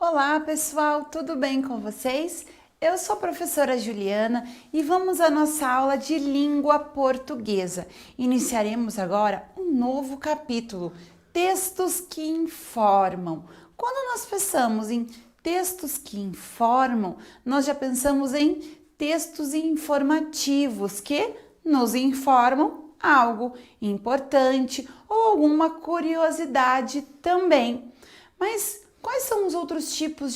Olá, pessoal, tudo bem com vocês? Eu sou a professora Juliana e vamos à nossa aula de língua portuguesa. Iniciaremos agora um novo capítulo, textos que informam. Quando nós pensamos em textos que informam, nós já pensamos em textos informativos que nos informam algo importante ou alguma curiosidade também. Mas quais são os outros tipos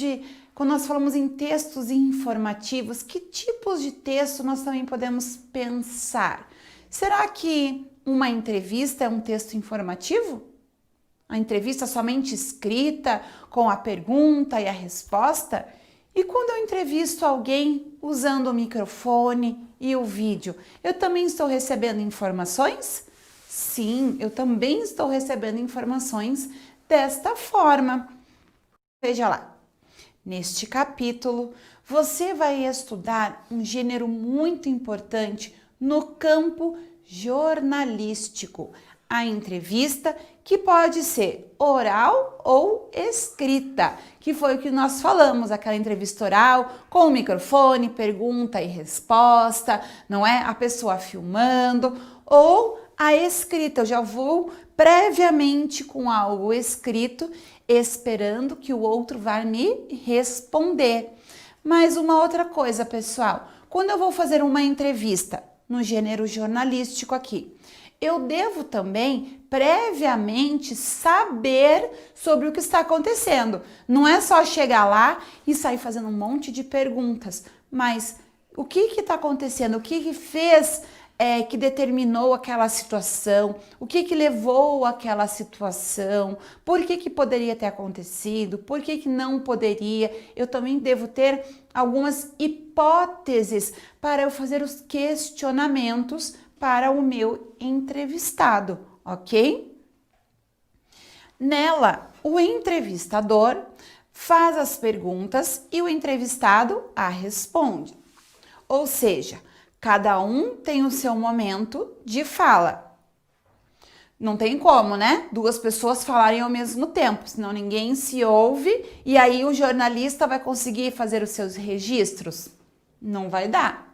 quando nós falamos em textos informativos, que tipos de texto nós também podemos pensar? Será que uma entrevista é um texto informativo? A entrevista somente escrita, com a pergunta e a resposta? E quando eu entrevisto alguém usando o microfone e o vídeo, eu também estou recebendo informações? Sim, eu também estou recebendo informações desta forma. Veja lá, neste capítulo você vai estudar um gênero muito importante no campo jornalístico, a entrevista que pode ser oral ou escrita, que foi o que nós falamos, aquela entrevista oral com o microfone, pergunta e resposta, não é? A pessoa filmando, ou a escrita, eu já vou previamente com algo escrito, esperando que o outro vá me responder. Mas uma outra coisa, pessoal, quando eu vou fazer uma entrevista no gênero jornalístico aqui, eu devo também previamente saber sobre o que está acontecendo. Não é só chegar lá e sair fazendo um monte de perguntas, mas o que está acontecendo? O que fez que determinou aquela situação, o que levou àquela situação, por que poderia ter acontecido, por que não poderia. Eu também devo ter algumas hipóteses para eu fazer os questionamentos para o meu entrevistado, ok? Nela, o entrevistador faz as perguntas e o entrevistado a responde. Ou seja, cada um tem o seu momento de fala. Não tem como, né? Duas pessoas falarem ao mesmo tempo, senão ninguém se ouve e aí o jornalista vai conseguir fazer os seus registros? Não vai dar.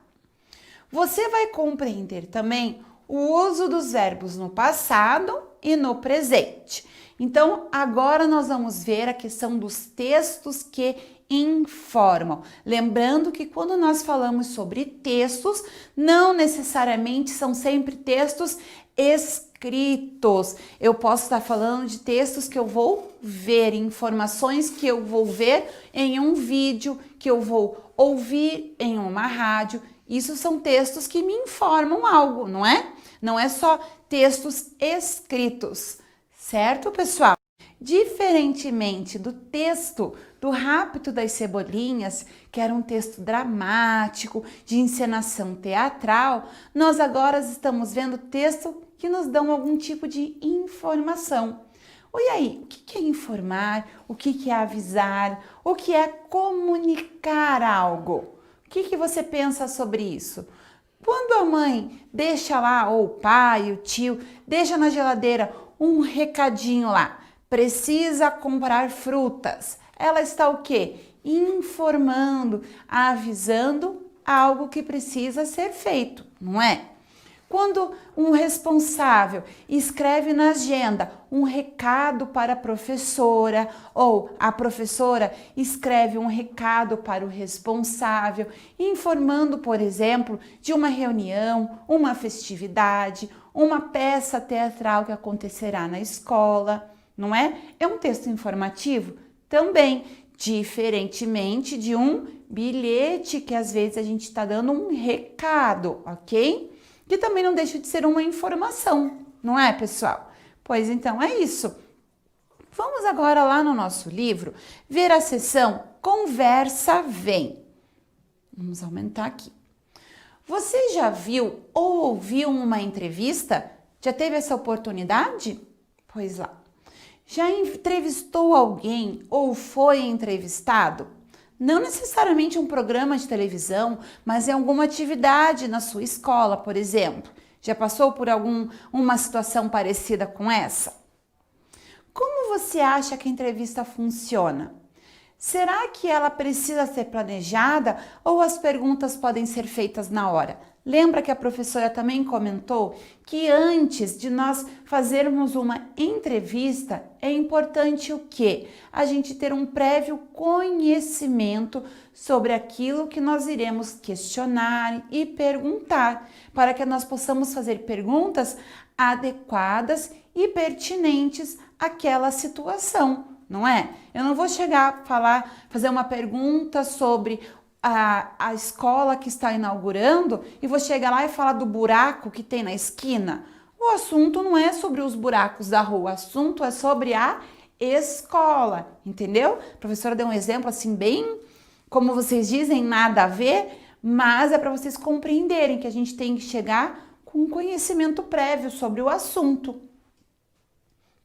Você vai compreender também o uso dos verbos no passado e no presente. Então, agora nós vamos ver a questão dos textos que informam. Lembrando que quando nós falamos sobre textos, não necessariamente são sempre textos escritos. Eu posso estar falando de textos que eu vou ver, informações que eu vou ver em um vídeo, que eu vou ouvir em uma rádio. Isso são textos que me informam algo, não é? Não é só textos escritos, certo, pessoal? Diferentemente do texto do Rápido das Cebolinhas, que era um texto dramático, de encenação teatral, nós agora estamos vendo texto que nos dão algum tipo de informação. E aí, o que é informar? O que é avisar? O que é comunicar algo? O que você pensa sobre isso? Quando a mãe deixa lá, ou o pai, o tio, deixa na geladeira um recadinho lá, precisa comprar frutas, ela está o quê? Informando, avisando algo que precisa ser feito, não é? Quando um responsável escreve na agenda um recado para a professora ou a professora escreve um recado para o responsável, informando, por exemplo, de uma reunião, uma festividade, uma peça teatral que acontecerá na escola, não é? É um texto informativo também, diferentemente de um bilhete que às vezes a gente está dando um recado, ok? Que também não deixa de ser uma informação, não é, pessoal? Pois então é isso. Vamos agora lá no nosso livro ver a seção Conversa Vem. Vamos aumentar aqui. Você já viu ou ouviu uma entrevista? Já teve essa oportunidade? Pois lá. Já entrevistou alguém ou foi entrevistado? Não necessariamente um programa de televisão, mas em alguma atividade na sua escola, por exemplo. Já passou por uma situação parecida com essa? Como você acha que a entrevista funciona? Será que ela precisa ser planejada ou as perguntas podem ser feitas na hora? Lembra que a professora também comentou que antes de nós fazermos uma entrevista, é importante o quê? A gente ter um prévio conhecimento sobre aquilo que nós iremos questionar e perguntar, para que nós possamos fazer perguntas adequadas e pertinentes àquela situação, não é? Eu não vou chegar a fazer uma pergunta sobre a escola que está inaugurando e vou chegar lá e falar do buraco que tem na esquina. O assunto não é sobre os buracos da rua, o assunto é sobre a escola, entendeu? A professora deu um exemplo assim bem, como vocês dizem, nada a ver, mas é para vocês compreenderem que a gente tem que chegar com conhecimento prévio sobre o assunto.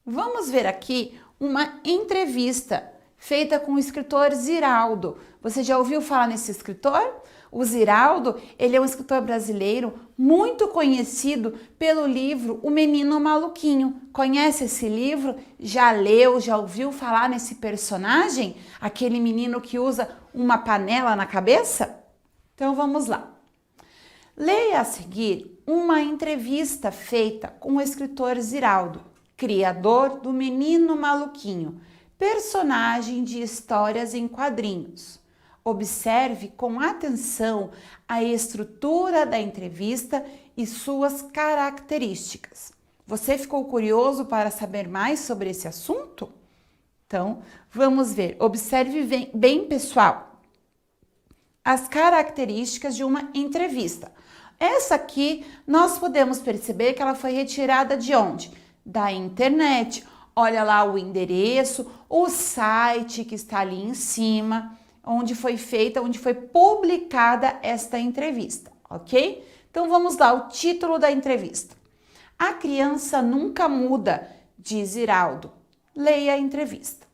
Vamos ver aqui uma entrevista feita com o escritor Ziraldo. Você já ouviu falar nesse escritor? O Ziraldo, ele é um escritor brasileiro muito conhecido pelo livro O Menino Maluquinho. Conhece esse livro? Já leu, já ouviu falar nesse personagem? Aquele menino que usa uma panela na cabeça? Então vamos lá. Leia a seguir uma entrevista feita com o escritor Ziraldo, criador do Menino Maluquinho, personagem de histórias em quadrinhos. Observe com atenção a estrutura da entrevista e suas características. Você ficou curioso para saber mais sobre esse assunto? Então, vamos ver. Observe bem, pessoal, as características de uma entrevista. Essa aqui, nós podemos perceber que ela foi retirada de onde? Da internet. Olha lá o endereço, o site que está ali em cima, onde foi feita, onde foi publicada esta entrevista, ok? Então vamos lá, o título da entrevista. A criança nunca muda, diz Ziraldo. Leia a entrevista.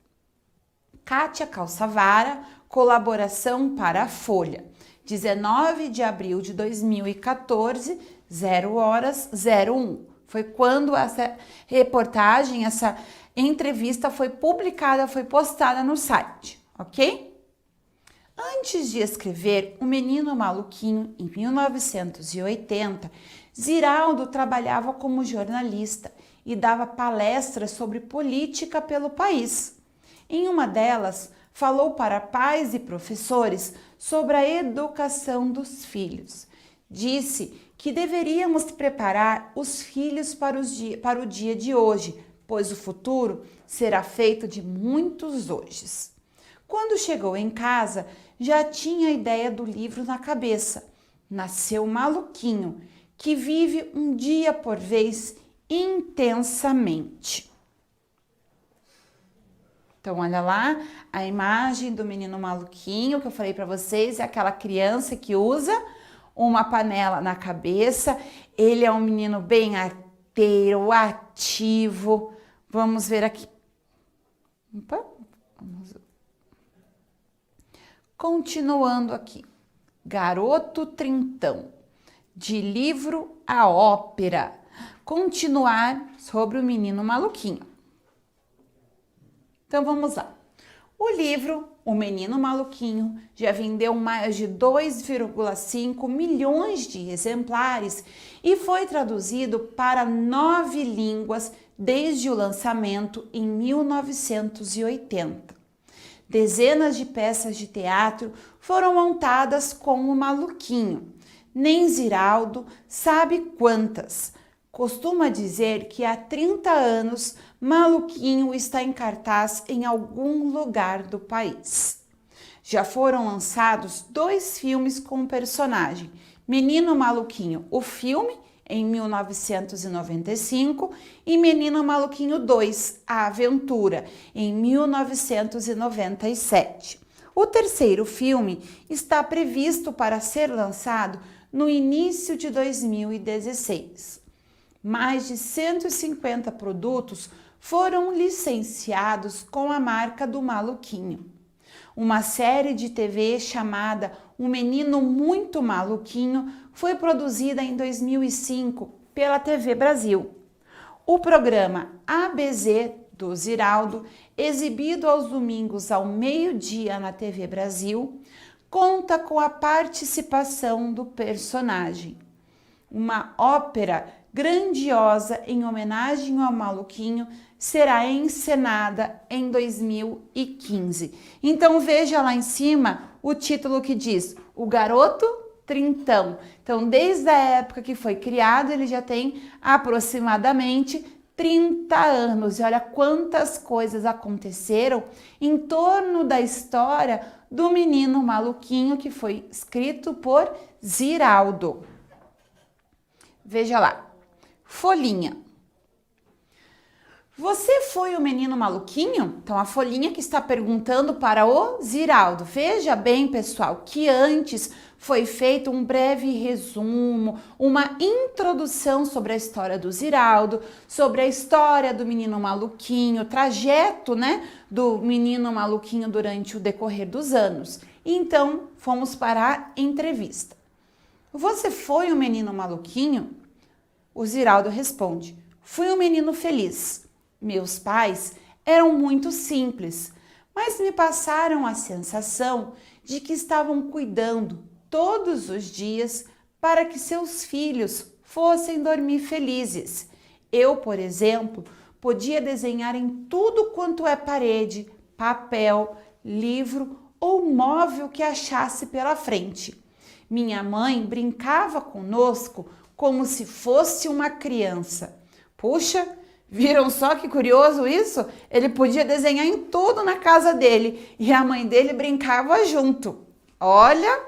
Kátia Calçavara, colaboração para a Folha. 19 de abril de 2014, 0h01. Foi quando essa reportagem, essa entrevista foi publicada, foi postada no site, ok? Antes de escrever O Menino Maluquinho, em 1980, Ziraldo trabalhava como jornalista e dava palestras sobre política pelo país. Em uma delas, falou para pais e professores sobre a educação dos filhos. Disse que deveríamos preparar os filhos para o dia de hoje, pois o futuro será feito de muitos hojes. Quando chegou em casa, já tinha a ideia do livro na cabeça. Nasceu maluquinho, que vive um dia por vez intensamente. Então, olha lá, a imagem do menino maluquinho que eu falei para vocês, é aquela criança que usa uma panela na cabeça. Ele é um menino bem arteiro, ativo. Vamos ver aqui. Opa, vamos. Continuando aqui. Garoto Trintão, de livro a ópera. Continuar sobre o menino maluquinho. Então vamos lá. O livro O Menino Maluquinho já vendeu mais de 2,5 milhões de exemplares e foi traduzido para 9 línguas desde o lançamento em 1980. Dezenas de peças de teatro foram montadas com o Maluquinho. Nem Ziraldo sabe quantas. Costuma dizer que há 30 anos Maluquinho está em cartaz em algum lugar do país. Já foram lançados 2 filmes com o personagem, Menino Maluquinho, o filme, em 1995, e Menino Maluquinho 2, A Aventura, em 1997. O terceiro filme está previsto para ser lançado no início de 2016. Mais de 150 produtos foram licenciados com a marca do Maluquinho. Uma série de TV chamada Um Menino Muito Maluquinho foi produzida em 2005 pela TV Brasil. O programa ABZ do Ziraldo, exibido aos domingos ao meio-dia na TV Brasil, conta com a participação do personagem. Uma ópera grandiosa em homenagem ao Maluquinho será encenada em 2015. Então veja lá em cima o título que diz O Garoto Trintão. Então desde a época que foi criado ele já tem aproximadamente 30 anos. E olha quantas coisas aconteceram em torno da história do menino Maluquinho, que foi escrito por Ziraldo. Veja lá, folhinha. Você foi o menino maluquinho? Então, a folhinha que está perguntando para o Ziraldo. Veja bem, pessoal, que antes foi feito um breve resumo, uma introdução sobre a história do Ziraldo, sobre a história do menino maluquinho, o trajeto, né, do menino maluquinho durante o decorrer dos anos. Então, fomos para a entrevista. Você foi um menino maluquinho? O Ziraldo responde: fui um menino feliz. Meus pais eram muito simples, mas me passaram a sensação de que estavam cuidando todos os dias para que seus filhos fossem dormir felizes. Eu, por exemplo, podia desenhar em tudo quanto é parede, papel, livro ou móvel que achasse pela frente. Minha mãe brincava conosco como se fosse uma criança. Puxa, viram só que curioso isso? Ele podia desenhar em tudo na casa dele e a mãe dele brincava junto. Olha,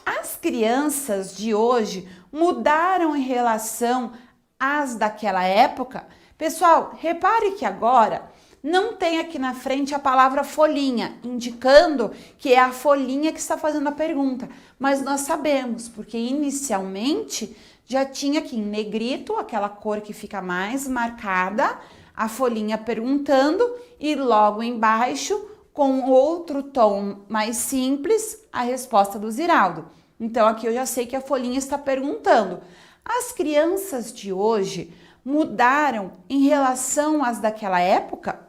as crianças de hoje mudaram em relação às daquela época. Pessoal, repare que agora não tem aqui na frente a palavra folhinha, indicando que é a folhinha que está fazendo a pergunta. Mas nós sabemos, porque inicialmente já tinha aqui em negrito, aquela cor que fica mais marcada, a folhinha perguntando e logo embaixo, com outro tom mais simples, a resposta do Ziraldo. Então aqui eu já sei que a folhinha está perguntando. As crianças de hoje mudaram em relação às daquela época?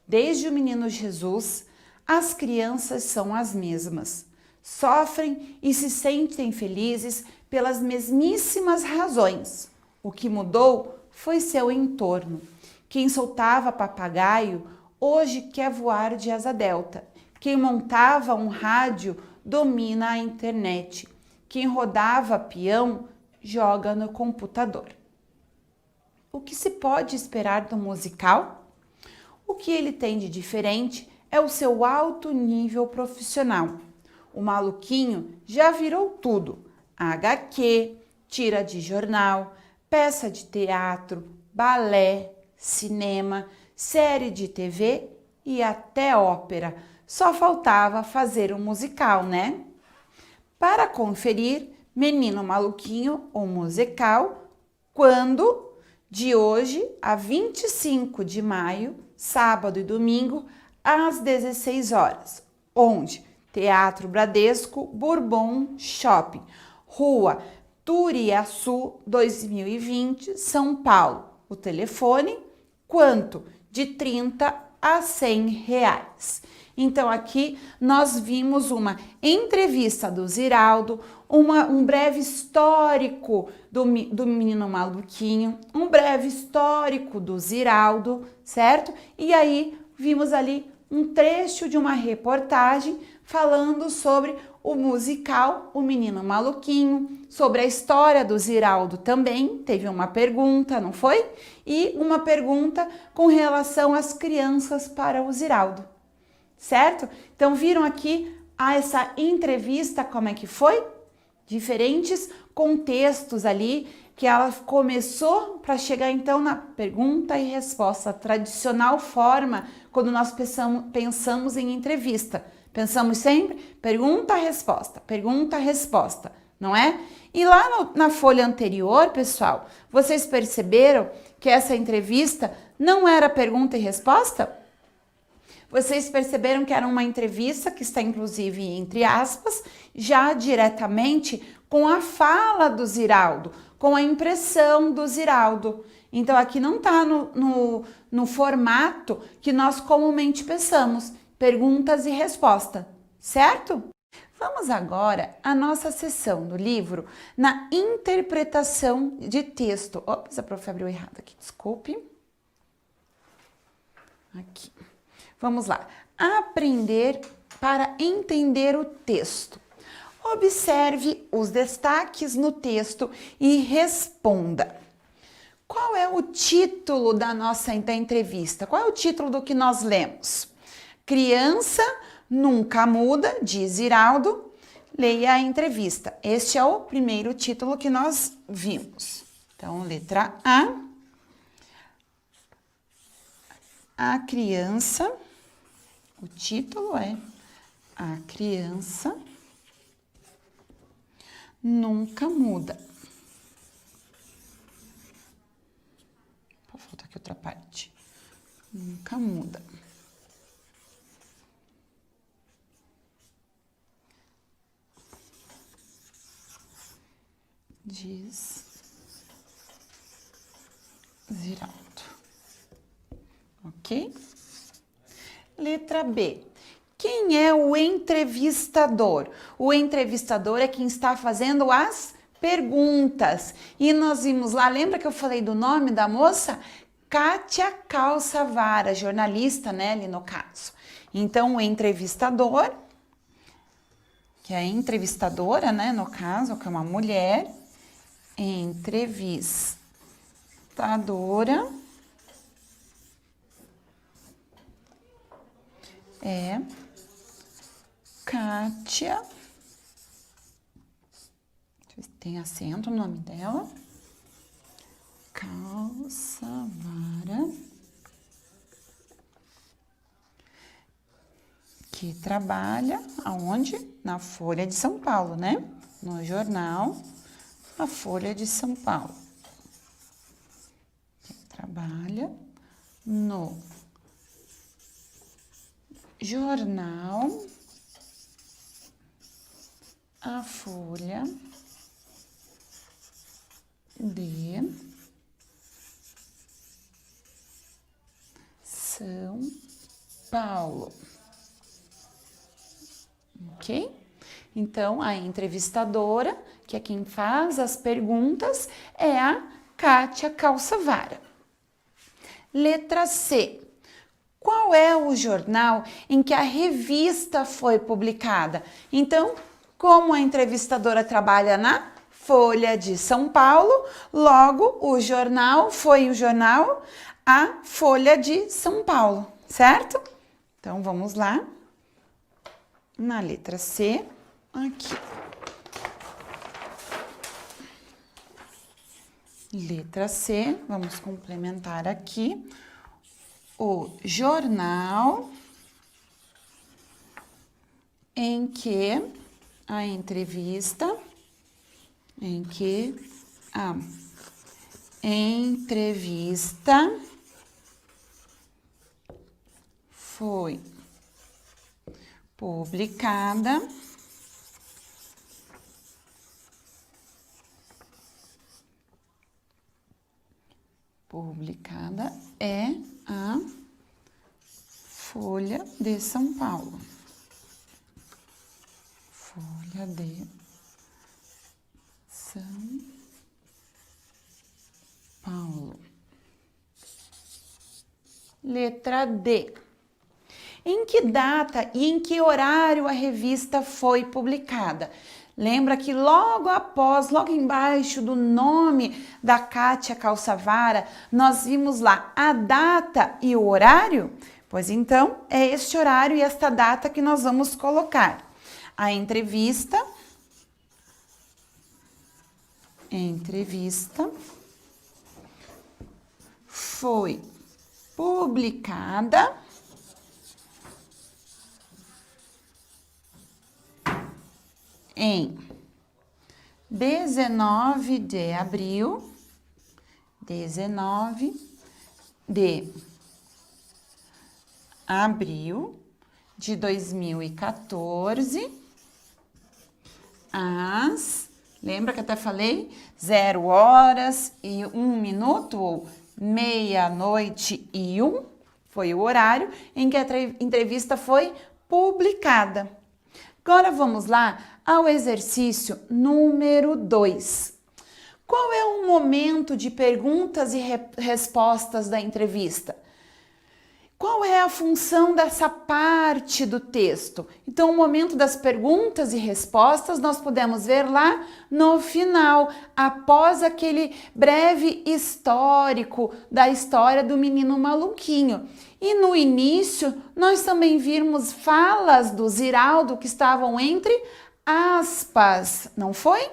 Desde o menino Jesus, as crianças são as mesmas. Sofrem e se sentem felizes pelas mesmíssimas razões. O que mudou foi seu entorno. Quem soltava papagaio hoje quer voar de asa delta. Quem montava um rádio domina a internet. Quem rodava peão joga no computador. O que se pode esperar do musical? O que ele tem de diferente é o seu alto nível profissional. O Maluquinho já virou tudo: HQ, tira de jornal, peça de teatro, balé, cinema, série de TV e até ópera. Só faltava fazer um musical, né? Para conferir Menino Maluquinho, o musical, quando? De hoje a 25 de maio, sábado e domingo, às 16 horas. Onde? Teatro Bradesco, Bourbon Shopping, Rua Turiaçu, 2020, São Paulo. O telefone, quanto? De 30 a 100 reais. Então aqui nós vimos uma entrevista do Ziraldo, um breve histórico do menino Maluquinho, um breve histórico do Ziraldo, certo? E aí vimos ali um trecho de uma reportagem falando sobre o musical O Menino Maluquinho, sobre a história do Ziraldo também, teve uma pergunta, não foi? E uma pergunta com relação às crianças para o Ziraldo, certo? Então viram aqui essa entrevista como é que foi? Diferentes contextos ali, que ela começou para chegar então na pergunta e resposta, a tradicional forma quando nós pensamos em entrevista. Pensamos sempre pergunta, resposta, não é? E lá na folha anterior, pessoal, vocês perceberam que essa entrevista não era pergunta e resposta? Vocês perceberam que era uma entrevista que está inclusive entre aspas, já diretamente com a fala do Ziraldo, com a impressão do Ziraldo. Então, aqui não está no formato que nós comumente pensamos, perguntas e resposta, certo? Vamos agora à nossa sessão do livro na interpretação de texto. Ops, a prof abriu errado aqui, desculpe. Aqui. Vamos lá. Aprender para entender o texto. Observe os destaques no texto e responda. Qual é o título da entrevista? Qual é o título do que nós lemos? Criança nunca muda, diz Iraldo. Leia a entrevista. Este é o primeiro título que nós vimos. Então, letra A. A criança, o título é A criança nunca muda. Falta aqui outra parte. Nunca muda. Diz Ziraldo. Ok? Letra B. Quem é o entrevistador? O entrevistador é quem está fazendo as perguntas. E nós vimos lá, lembra que eu falei do nome da moça? Kátia Calçavara, jornalista, né, ali no caso. Então, o entrevistador, que é a entrevistadora, né, no caso, que é uma mulher, entrevistadora é Kátia, deixa eu ver se tem acento no nome dela, Calçavara, que trabalha aonde? Na Folha de São Paulo, né? No jornal A Folha de São Paulo. Que trabalha no jornal A Folha de São Paulo. Ok? Então, a entrevistadora, que é quem faz as perguntas, é a Kátia Calçavara. Letra C. Qual é o jornal em que a revista foi publicada? Então, como a entrevistadora trabalha na Folha de São Paulo, logo o jornal foi o jornal A Folha de São Paulo, certo? Então, vamos lá. Na letra C, aqui. Letra C, vamos complementar aqui. O jornal em que a entrevista foi publicada é a Folha de São Paulo. Folha de São Paulo. Letra D. Em que data e em que horário a revista foi publicada? Lembra que logo embaixo do nome da Kátia Calçavara, nós vimos lá a data e o horário? Pois então, é este horário e esta data que nós vamos colocar. A entrevista foi publicada em 19 de abril de 2014, lembra que até falei 0 horas e 1 minuto, ou meia-noite e 1 foi o horário em que a entrevista foi publicada. Agora vamos lá ao exercício número 2. Qual é o momento de perguntas e respostas da entrevista? Qual é a função dessa parte do texto? Então, o momento das perguntas e respostas nós podemos ver lá no final, após aquele breve histórico da história do menino maluquinho. E no início, nós também vimos falas do Ziraldo que estavam entre aspas, não foi?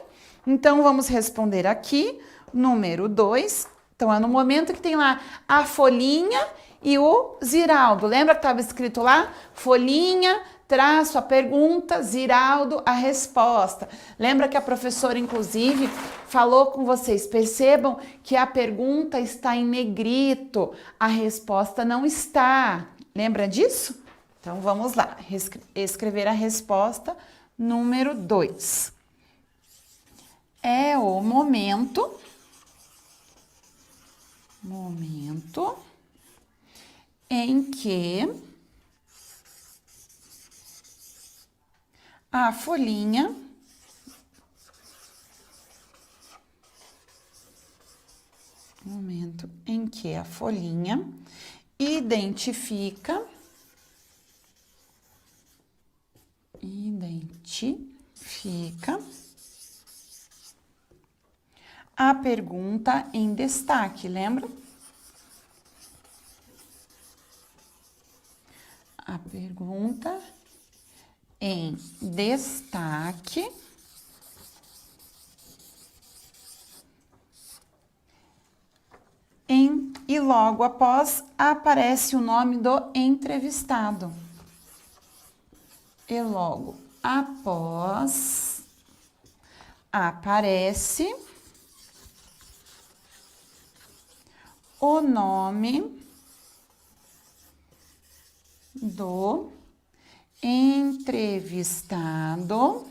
Então, vamos responder aqui, número 2. Então, é no momento que tem lá a folhinha e o Ziraldo. Lembra que estava escrito lá? Folhinha, traço, a pergunta, Ziraldo, a resposta. Lembra que a professora, inclusive, falou com vocês. Percebam que a pergunta está em negrito, a resposta não está. Lembra disso? Então, vamos lá. Escrever a resposta número 2. É o momento em que a folhinha identifica a pergunta em destaque, lembra? A pergunta em destaque e logo após aparece o nome do entrevistado. E logo após aparece o nome do entrevistado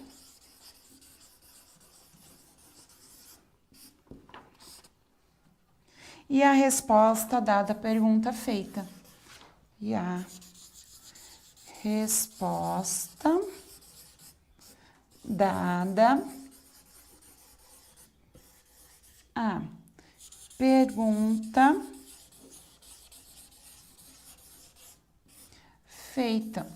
e a resposta dada à pergunta feita. E a resposta dada à pergunta feita.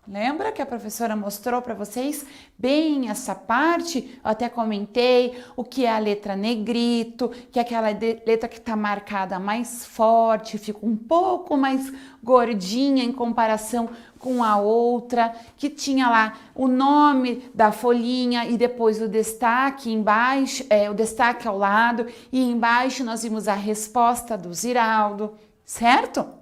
Lembra que a professora mostrou para vocês bem essa parte? Eu até comentei o que é a letra negrito, que é aquela letra que está marcada mais forte, fica um pouco mais gordinha em comparação com a outra, que tinha lá o nome da folhinha e depois o destaque embaixo, o destaque ao lado, e embaixo nós vimos a resposta do Ziraldo, certo?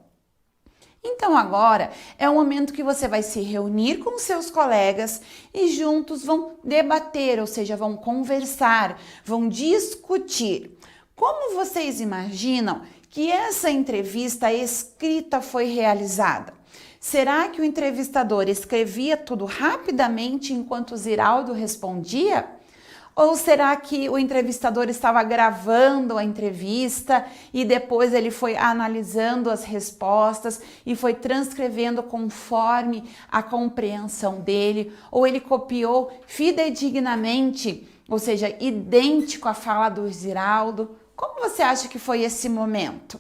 Então agora é o momento que você vai se reunir com seus colegas e juntos vão debater, ou seja, vão conversar, vão discutir. Como vocês imaginam que essa entrevista escrita foi realizada? Será que o entrevistador escrevia tudo rapidamente enquanto o Ziraldo respondia? Ou será que o entrevistador estava gravando a entrevista e depois ele foi analisando as respostas e foi transcrevendo conforme a compreensão dele? Ou ele copiou fidedignamente, ou seja, idêntico à fala do Ziraldo? Como você acha que foi esse momento?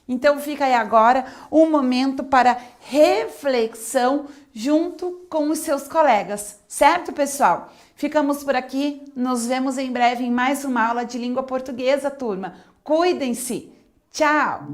Então fica aí agora um momento para reflexão junto com os seus colegas, certo, pessoal? Ficamos por aqui, nos vemos em breve em mais uma aula de língua portuguesa, turma. Cuidem-se! Tchau!